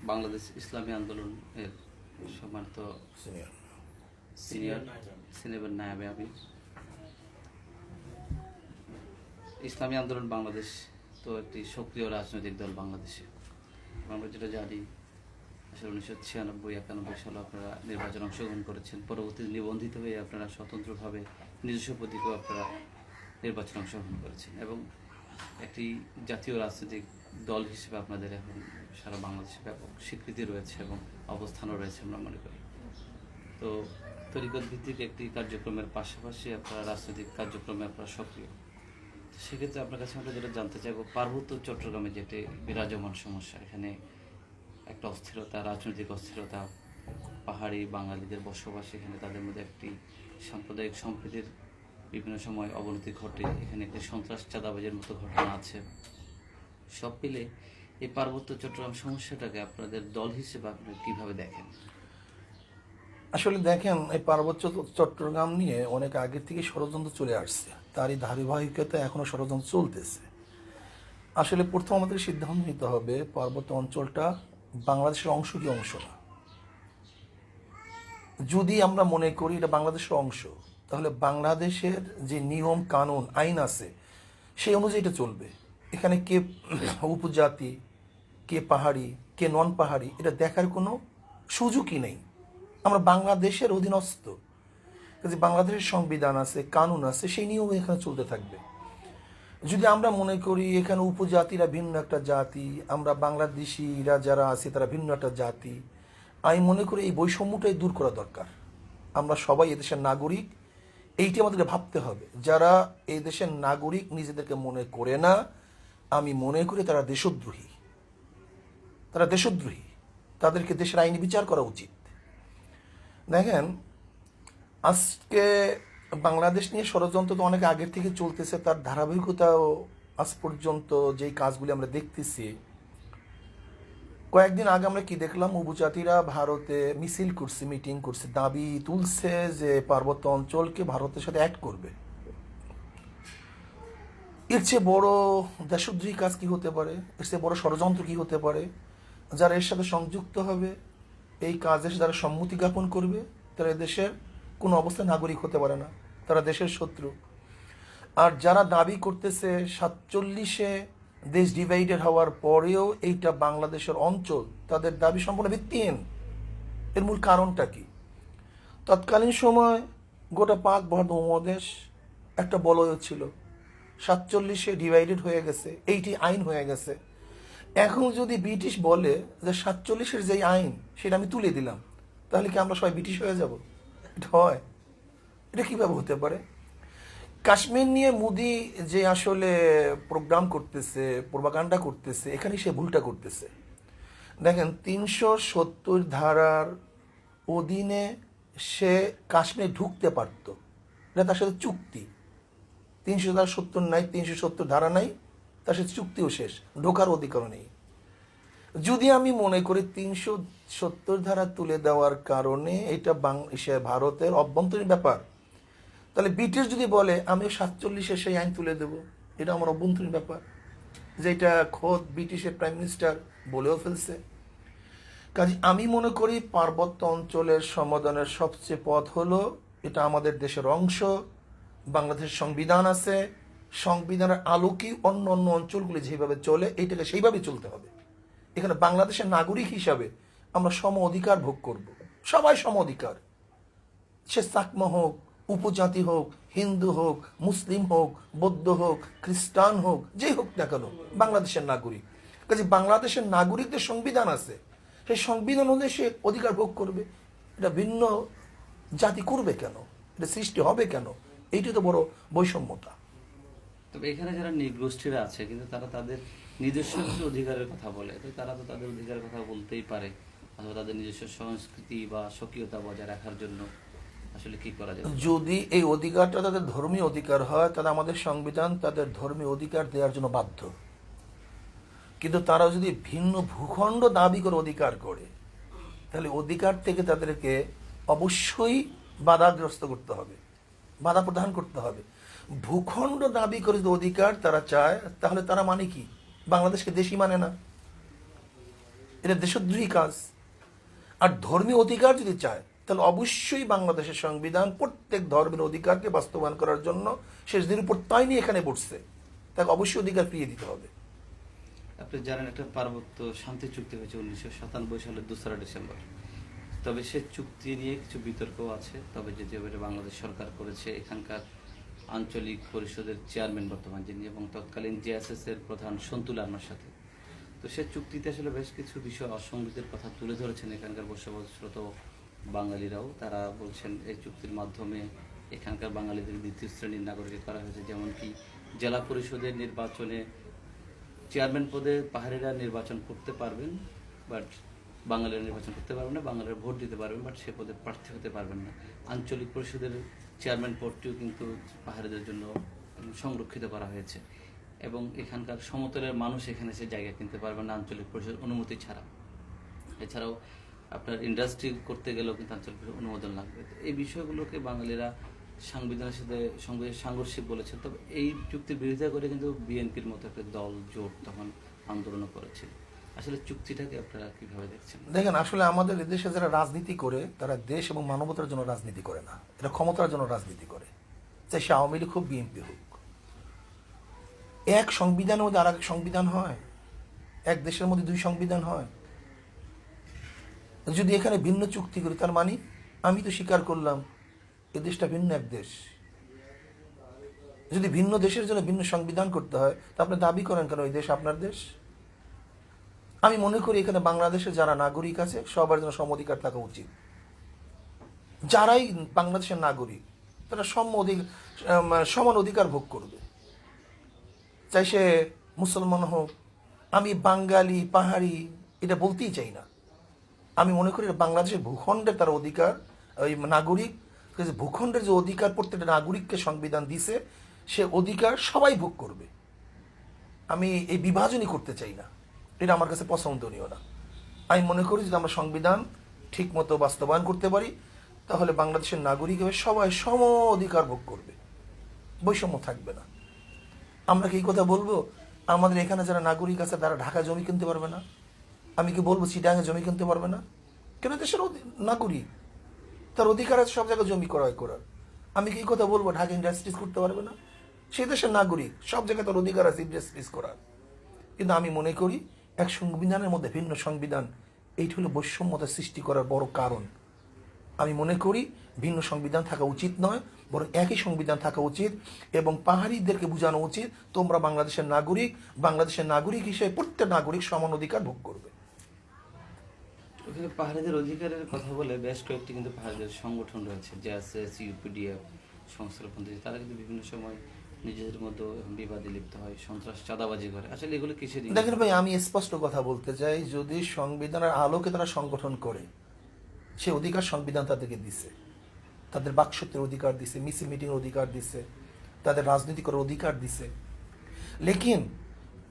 বাংলাদেশ ইসলামী আন্দোলন এর সম্মানিত সিনিয়র সিনিয়র নায়েবে আমির। ইসলামী আন্দোলন বাংলাদেশ তো একটি সক্রিয় রাজনৈতিক দল বাংলাদেশে। আমরা যেটা জানি, আসলে 1996-91 সালে আপনারা নির্বাচনে অংশগ্রহণ করেছেন, পরবর্তীতে নিবন্ধিত হয়ে আপনারা স্বতন্ত্রভাবে নিজস্ব প্রতীকেও আপনারা নির্বাচনে অংশগ্রহণ করেছেন এবং একটি জাতীয় রাজনৈতিক দল হিসেবে আপনাদের এখন সারা বাংলাদেশে ব্যাপক স্বীকৃতি রয়েছে এবং অবস্থানও রয়েছে আমরা মনে করি। তো তরিকত ভিত্তিক একটি কার্যক্রমের পাশাপাশি আপনারা রাজনৈতিক কার্যক্রমে আপনারা সক্রিয়। সেক্ষেত্রে আপনার কাছে আমরা যেটা জানতে চাইবো, পার্বত্য চট্টগ্রামে যেটি বিরাজমান সমস্যা, এখানে একটা অস্থিরতা, রাজনৈতিক অস্থিরতা, পাহাড়ি বাঙালিদের বসবাস, এখানে তাদের মধ্যে একটি সাম্প্রদায়িক সম্প্রীতির বিভিন্ন সময় অবনতি ঘটে, এখানে একটি সন্ত্রাস চাঁদাবাজের মতো ঘটনা আছে। সব মিলে এই পার্বত্য চট্টগ্রাম সমস্যাটাকে আপনাদের দল হিসেবে আপনি কীভাবে দেখেন? আসলে দেখেন, এই পার্বত্য চট্টগ্রাম নিয়ে অনেক আগে থেকে ষড়যন্ত্র চলে আসছে, তারই ধারাবাহিকতা এখনো ষড়যন্ত্র চলতেছে। আসলে প্রথম আমাদের সিদ্ধান্ত নিতে হবে পার্বত্য অঞ্চলটা বাংলাদেশের অংশ কি অংশ না। যদি আমরা মনে করি এটা বাংলাদেশের অংশ, তাহলে বাংলাদেশের যে নিয়ম কানুন আইন আছে সেই অনুযায়ী এটা চলবে। এখানে কে উপজাতি, কে পাহাড়ি, কে নন পাহাড়ি, এটা দেখার কোনো সুযোগই নেই। আমরা বাংলাদেশের অধীনস্থ, কাজে বাংলাদেশের সংবিধান আছে, কানুন আছে, সেই নিয়মে এখানে চলতে থাকবে। যদি আমরা মনে করি এখানে উপজাতিরা ভিন্ন একটা জাতি, আমরা বাংলাদেশিরা যারা আছি তারা ভিন্ন একটা জাতি, আমি মনে করি এই বৈষম্যটাই দূর করা দরকার। আমরা সবাই এদেশের নাগরিক, এইটি আমাদেরকে ভাবতে হবে। যারা এই দেশের নাগরিক নিজেদেরকে মনে করে না, আমি মনে করি তারা দেশদ্রোহী, তারা দেশদ্রোহী, তাদেরকে দেশের আইনি বিচার করা উচিত। দেখেন, আজকে বাংলাদেশ নিয়ে ষড়যন্ত্র তো অনেক আগের থেকে চলতেছে, তার ধারাবাহিকতাও আজ পর্যন্ত যেই কাজগুলি আমরা দেখতেছি। কয়েকদিন আগে আমরা কি দেখলাম, উপজাতিরা ভারতে মিছিল করছে, মিটিং করছে, দাবি তুলছে যে পার্বত্য অঞ্চলকে ভারতের সাথে অ্যাড করবে। এর চেয়ে বড় দেশদ্রোহী কাজ কি হতে পারে? এর চেয়ে বড় ষড়যন্ত্র কি হতে পারে? যারা এর সাথে সংযুক্ত হবে, এই কাজের যারা সম্মতি জ্ঞাপন করবে, তারা দেশের কোনো অবস্থায় নাগরিক হতে পারে না, তারা দেশের শত্রু। আর যারা দাবি করতেছে 47-এ দেশ ডিভাইডেড হওয়ার পরেও এইটা বাংলাদেশের অঞ্চল, তাদের দাবি সম্পূর্ণ ভিত্তিহীন। এর মূল কারণটা কি? তৎকালীন সময় গোটা পাক ভারত উপমহাদেশ একটা বলয় ছিল, 47-এ ডিভাইডেড হয়ে গেছে, এইটি আইন হয়ে গেছে। এখন যদি ব্রিটিশ বলে যে 47-এর যেই আইন সেটা আমি তুলে দিলাম, তাহলে কি আমরা সবাই ব্রিটিশ হয়ে যাব? এটা হয়? এটা কীভাবে হতে পারে? কাশ্মীর নিয়ে মোদি যে আসলে প্রোগ্রাম করতেছে, প্রোপাগান্ডা করতেছে, এখানে সে ভুলটা করতেছে। দেখেন, 370 ধারার অধীনে সে কাশ্মীরে ঢুকতে পারত, এটা তার সাথে চুক্তি। 370 নাই, 370 ধারা নাই, তার সাথে চুক্তিও শেষ, ঢোকার অধিকারও নেই। যদি আমি মনে করি 370 ধারা তুলে দেওয়ার কারণে এটা ভারতের অভ্যন্তরীণ ব্যাপার, তাহলে ব্রিটিশ যদি বলে আমি 47-এ সেই আইন তুলে দেব, এটা আমার অভ্যন্তরীণ ব্যাপার, যেটা খোদ ব্রিটিশের প্রাইম মিনিস্টার বলেও ফেলছে। কাজে আমি মনে করি পার্বত্য অঞ্চলের সমাধানের সবচেয়ে পথ হলো, এটা আমাদের দেশের অংশ, বাংলাদেশের সংবিধান আছে, সংবিধানের আলোকেই অন্য অন্য অঞ্চলগুলি যেভাবে চলে এইটাকে সেইভাবেই চলতে হবে। এখানে বাংলাদেশের নাগরিক হিসাবে আমরা সম অধিকার ভোগ করব, সবাই সম অধিকার। সে চাকমা হোক, উপজাতি হোক, হিন্দু হোক, মুসলিম হোক, বৌদ্ধ হোক, খ্রিস্টান হোক, যেই হোক না কেন, বাংলাদেশের নাগরিক। কাজে বাংলাদেশের নাগরিকদের সংবিধান আছে, সেই সংবিধান অনুযায়ী সে অধিকার ভোগ করবে। এটা ভিন্ন জাতি করবে কেন? এটা সৃষ্টি হবে কেন? এইটি তো বড় বৈষম্যতা। তবে এখানে যারা নৃগোষ্ঠীরা আছে, কিন্তু তারা তাদের নিজস্ব কিছু অধিকারের কথা বলে, তো তারা তো তাদের অধিকারের কথা বলতেই পারে, অথবা তাদের নিজস্ব সংস্কৃতি বা স্বকীয়তা বজায় রাখার জন্য আসলে কি করা যায়? যদি এই অধিকারটা তাদের ধর্মীয় অধিকার হয়, তাহলে আমাদের সংবিধান তাদের ধর্মীয় অধিকার দেওয়ার জন্য বাধ্য। কিন্তু তারা যদি ভিন্ন ভূখণ্ড দাবি করে অধিকার করে, তাহলে অধিকার থেকে তাদেরকে অবশ্যই বাধাগ্রস্ত করতে হবে, বাধা প্রদান করতে হবে। ভূখণ্ড দাবি করে যদি অধিকার তারা চায়, তাহলে তারা মানে কি? বাংলাদেশকে দেশই মানে না। এটা দেশদ্রোহী কাজ। আর ধর্মীয় অধিকার যদি চায় তাহলে অবশ্যই বাংলাদেশের সংবিধান প্রত্যেক ধর্মের অধিকারকে বাস্তবায়ন করার জন্য শেষ দিন উপর তাই নিয়ে এখানে বসছে, তাকে অবশ্যই অধিকার ফিরিয়ে দিতে হবে। আপনি জানেন একটা পার্বত্য শান্তি চুক্তি হয়েছে 1997 সালের 2রা ডিসেম্বর। তবে সে চুক্তি নিয়ে কিছু বিতর্কও আছে। তবে যদিও এটা বাংলাদেশ সরকার করেছে, এখানকার আঞ্চলিক পরিষদের চেয়ারম্যান বর্তমান যিনি এবং তৎকালীন জেএসএস এর প্রধান সন্তু লারমার সাথে। তো সে চুক্তিতে আসলে বেশ কিছু বিষয় অসঙ্গতির কথা তুলে ধরেছেন এখানকার বসবাসরত বাঙালিরাও। তারা বলছেন এই চুক্তির মাধ্যমে এখানকার বাঙালিদের দ্বিতীয় শ্রেণীর নাগরিক করা হয়েছে, যেমন কি জেলা পরিষদের নির্বাচনে চেয়ারম্যান পদে পাহাড়িরা নির্বাচন করতে পারবেন, বাট বাঙালিরা নির্বাচন করতে পারবেন না, বাঙালিরা ভোট দিতে পারবেন, বাট সে পদে প্রার্থী হতে পারবেন না। আঞ্চলিক পরিষদের চেয়ারম্যান পদটিও কিন্তু পাহাড়িদের জন্য সংরক্ষিত করা হয়েছে এবং এখানকার সমতলের মানুষ এখানে সে জায়গা কিনতে পারবেন না আঞ্চলিক পরিষদ অনুমতি ছাড়া। এছাড়াও আপনার ইন্ডাস্ট্রি করতে গেলেও কিন্তু আঞ্চলিক পরিষদ অনুমোদন লাগবে। তো এই বিষয়গুলোকে বাঙালিরা সাংবিধানের সাথে সঙ্গে সাংঘর্ষিক বলেছেন। তবে এই চুক্তির বিরোধিতা করে কিন্তু বিএনপির মতো একটা দল জোট তখন আন্দোলনও করেছিল। আসলে চুক্তিটাকে আপনারা কিভাবে দেখছেন? দেখেন, আসলে আমাদের দেশে যারা রাজনীতি করে তারা দেশ এবং মানবতার জন্য রাজনীতি করে না, এটা ক্ষমতার জন্য রাজনীতি করে, চাই সে আওয়ামী লীগ হোক বিএনপি হোক। এক সংবিধানের মধ্যে আর এক সংবিধান হয়? এক দেশের মধ্যে দুই সংবিধান হয়? যদি এখানে ভিন্ন চুক্তি করি তার মানে আমি তো স্বীকার করলাম এ দেশটা ভিন্ন এক দেশ। যদি ভিন্ন দেশের জন্য ভিন্ন সংবিধান করতে হয় তা আপনি দাবি করেন কেন ওই দেশ আপনার দেশ? আমি মনে করি এখানে বাংলাদেশের যারা নাগরিক আছে সবার জন্য সম অধিকার থাকা উচিত। যারাই বাংলাদেশের নাগরিক তারা সমান অধিকার ভোগ করবে, চাই সে মুসলমান হোক। আমি বাঙালি পাহাড়ি এটা বলতেই চাই না। আমি মনে করি বাংলাদেশের ভূখণ্ডের তার অধিকার, ওই নাগরিক ভূখণ্ডের যে অধিকার প্রত্যেকটা নাগরিককে সংবিধান দিছে সে অধিকার সবাই ভোগ করবে। আমি এই বিভাজনই করতে চাই না, এটা আমার কাছে পছন্দনীয় না। আমি মনে করি যদি আমরা সংবিধান ঠিক মতো বাস্তবায়ন করতে পারি তাহলে বাংলাদেশের নাগরিক হয়ে সবাই সম অধিকার ভোগ করবে, বৈষম্য থাকবে না। আমরা কি এই কথা বলবো আমাদের এখানে যারা নাগরিক আছে তারা ঢাকা জমি কিনতে পারবে না? আমি কি বলবো চিটাগাঙে জমি কিনতে পারবে না? কেন? দেশের নাগরিক, তার অধিকার আছে সব জায়গায় জমি ক্রয় করার। আমি কি এই কথা বলবো ঢাকা ইন্ডাস্ট্রিজ করতে পারবে না? সেই দেশের নাগরিক, সব জায়গায় তার অধিকার আছে ইন্ডাস্ট্রিজ করার। কিন্তু আমি মনে করি এক সংবিধানের মধ্যে ভিন্ন সংবিধান, এইটা হলো বৈষম্যতা সৃষ্টি করার বড় কারণ। আমি মনে করি ভিন্ন সংবিধান থাকা উচিত নয়, বরং একই সংবিধান থাকা উচিত এবং পাহাড়িদেরকে বোঝানো উচিত তোমরা বাংলাদেশের নাগরিক হিসেবে প্রত্যেক নাগরিক সমান অধিকার ভোগ করবে। ওখানে পাহাড়িদের অধিকারের কথা বলে বেশ কয়েকটি কিন্তু পাহাড়িদের সংগঠন রয়েছে, জেএসএস, ইউপিডিএফ, সংস্কারপন্থী। তারা কিন্তু বিভিন্ন সময় নিজেদের মধ্যে বিবাদে লিপ্ত হয়, সন্ত্রাস চাঁদাবাজি করে। আসলে এগুলো কিসের? দেখেন ভাই, আমি স্পষ্ট কথা বলতে চাই, যদি সংবিধানের আলোকে তারা সংগঠন করে সে অধিকার সংবিধান তাদেরকে দিছে, তাদের বাকশক্তির অধিকার দিছে, মিছিল মিটিংয়ের অধিকার দিছে, তাদের রাজনীতি করার অধিকার দিছে। লেকিন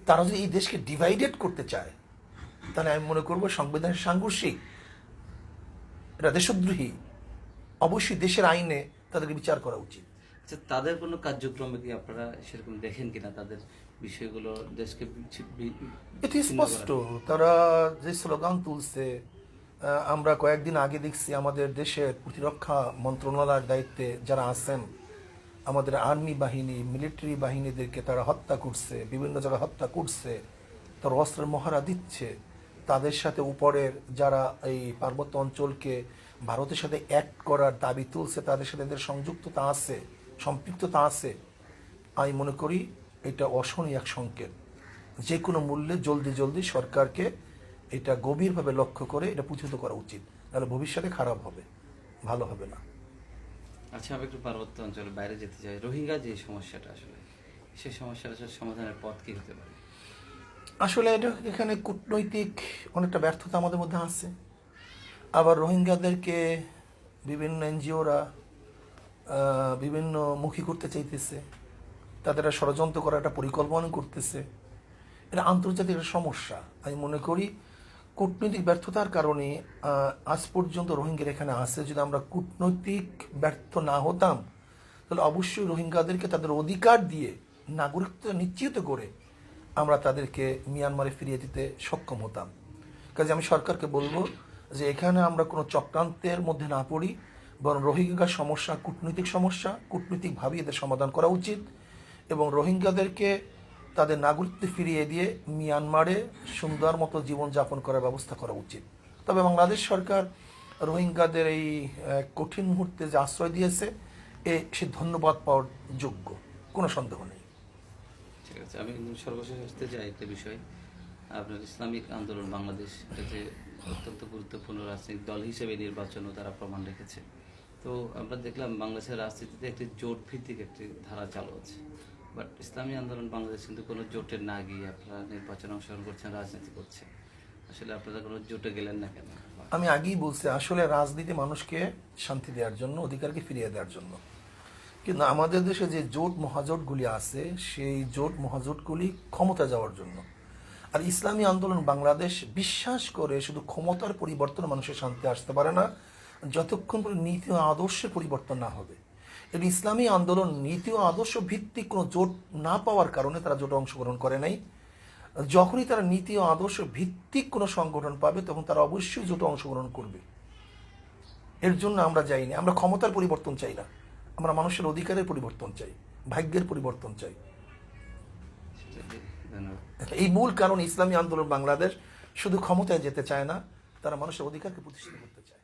তারা যদি এই দেশকে ডিভাইডেড করতে চায় তাহলে আমি মনে করবো সংবিধানের সাংঘর্ষিক, এটা দেশদ্রোহী। অবশ্যই দেশের আইনে তাদেরকে বিচার করা উচিত। আচ্ছা, তাদের কোনো কার্যক্রমে কি আপনারা সেরকম দেখেন কিনা? তাদের বিষয়গুলো দেশকে এটি স্পষ্ট, তারা যে স্লোগান তুলছে। আমরা কয়েকদিন আগে দেখছি আমাদের দেশের প্রতিরক্ষা মন্ত্রণালয়ের দায়িত্বে যারা আছেন, আমাদের আর্মি বাহিনী, মিলিটারি বাহিনীদেরকে তারা হত্যা করছে, বিভিন্ন জায়গায় হত্যা করছে, তারা অস্ত্রের মহড়া দিচ্ছে। তাদের সাথে উপরের যারা এই পার্বত্য অঞ্চলকে ভারতের সাথে অ্যাক্ট করার দাবি তুলছে, তাদের সাথে এদের সংযুক্ততা আছে, সম্পৃক্ততা আছে। আমি মনে করি এটা অশনি এক সংকেত। যে কোনো মূল্যে জলদি সরকারকে এটা গভীরভাবে লক্ষ্য করে এটা প্রতিহত করা উচিত, তাহলে ভবিষ্যতে খারাপ হবে, ভালো হবে না। আচ্ছা, আমি একটু পার্বত্য অঞ্চলের বাইরে যেতে চাই। রোহিঙ্গা যে সমস্যাটা, আসলে সেই সমস্যার সমাধানের পথ কি হতে পারে? আসলে এটা এখানে কূটনৈতিক অনেকটা ব্যর্থতা আমাদের মধ্যে আছে। আবার রোহিঙ্গাদেরকে বিভিন্ন এনজিওরা বিভিন্ন মুখী করতে চাইতেছে, তাদের ষড়যন্ত্র করার একটা পরিকল্পনা করতেছে। এটা আন্তর্জাতিক একটা সমস্যা। আমি মনে করি কূটনৈতিক ব্যর্থতার কারণে আজ পর্যন্ত রোহিঙ্গার এখানে আছে। যদি আমরা কূটনৈতিক ব্যর্থ না হতাম তাহলে অবশ্যই রোহিঙ্গাদেরকে তাদের অধিকার দিয়ে নাগরিকত্ব নিশ্চিত করে আমরা তাদেরকে মিয়ানমারে ফিরিয়ে দিতে সক্ষম হতাম। কাজে আমি সরকারকে বলবো যে এখানে আমরা কোনো চক্রান্তের মধ্যে না পড়ি, বরং রোহিঙ্গার সমস্যা কূটনৈতিক সমস্যা, কূটনৈতিকভাবে এদের সমাধান করা উচিত এবং রোহিঙ্গাদেরকে তাদের নাগরিকত্ব ফিরিয়ে দিয়ে মিয়ানমারে সুন্দর মতো জীবনযাপন করার ব্যবস্থা করা উচিত। তবে বাংলাদেশ সরকার রোহিঙ্গাদের এই কঠিন মুহূর্তে যে আশ্রয় দিয়েছে সে ধন্যবাদ পাওয়ার যোগ্য, কোনো সন্দেহ নেই। ঠিক আছে, আমি কিন্তু সর্বশেষ আসতে চাই একটা বিষয়। আপনার ইসলামিক আন্দোলন বাংলাদেশ এটা যে অত্যন্ত গুরুত্বপূর্ণ রাজনৈতিক দল হিসেবে নির্বাচনও তারা প্রমাণ রেখেছে। তো আমরা দেখলাম বাংলাদেশের রাজনীতিতে একটি জোট ভিত্তিক একটি ধারা চালু আছে, বাট ইসলামী আন্দোলন বাংলাদেশ কিন্তু কোনো জোটে না গিয়ে আপনারা নির্বাচনে অংশগ্রহণ করছেন, রাজনীতি করছে। আসলে আপনারা কোনো জোটে গেলেন না কেন? আমি আগেই বলছি, আসলে রাজনীতি মানুষকে শান্তি দেওয়ার জন্য, অধিকারকে ফিরিয়ে দেওয়ার জন্য। কিন্তু আমাদের দেশে যে জোট মহাজোটগুলি আছে সেই জোট মহাজোটগুলি ক্ষমতা যাওয়ার জন্য। আর ইসলামী আন্দোলন বাংলাদেশ বিশ্বাস করে শুধু ক্ষমতার পরিবর্তন মানুষের শান্তি আসতে পারে না যতক্ষণ পর্যন্ত নীতি ও আদর্শের পরিবর্তন না হবে। এবং ইসলামী আন্দোলন নীতি ও আদর্শ ভিত্তিক কোনো জোট না পাওয়ার কারণে তারা জোটে অংশগ্রহণ করে নাই। যখনই তারা নীতি ও আদর্শ ভিত্তিক কোনো সংগঠন পাবে তখন তারা অবশ্যই জোটে অংশগ্রহণ করবে। এর জন্য আমরা যাইনি, আমরা ক্ষমতার পরিবর্তন চাই না, আমরা মানুষের অধিকারের পরিবর্তন চাই, ভাগ্যের পরিবর্তন চাই। ধন্যবাদ। এই মূল কারণ ইসলামী আন্দোলন বাংলাদেশ শুধু ক্ষমতায় যেতে চায় না, তারা মানুষের অধিকারকে প্রতিষ্ঠিত করতে চায়।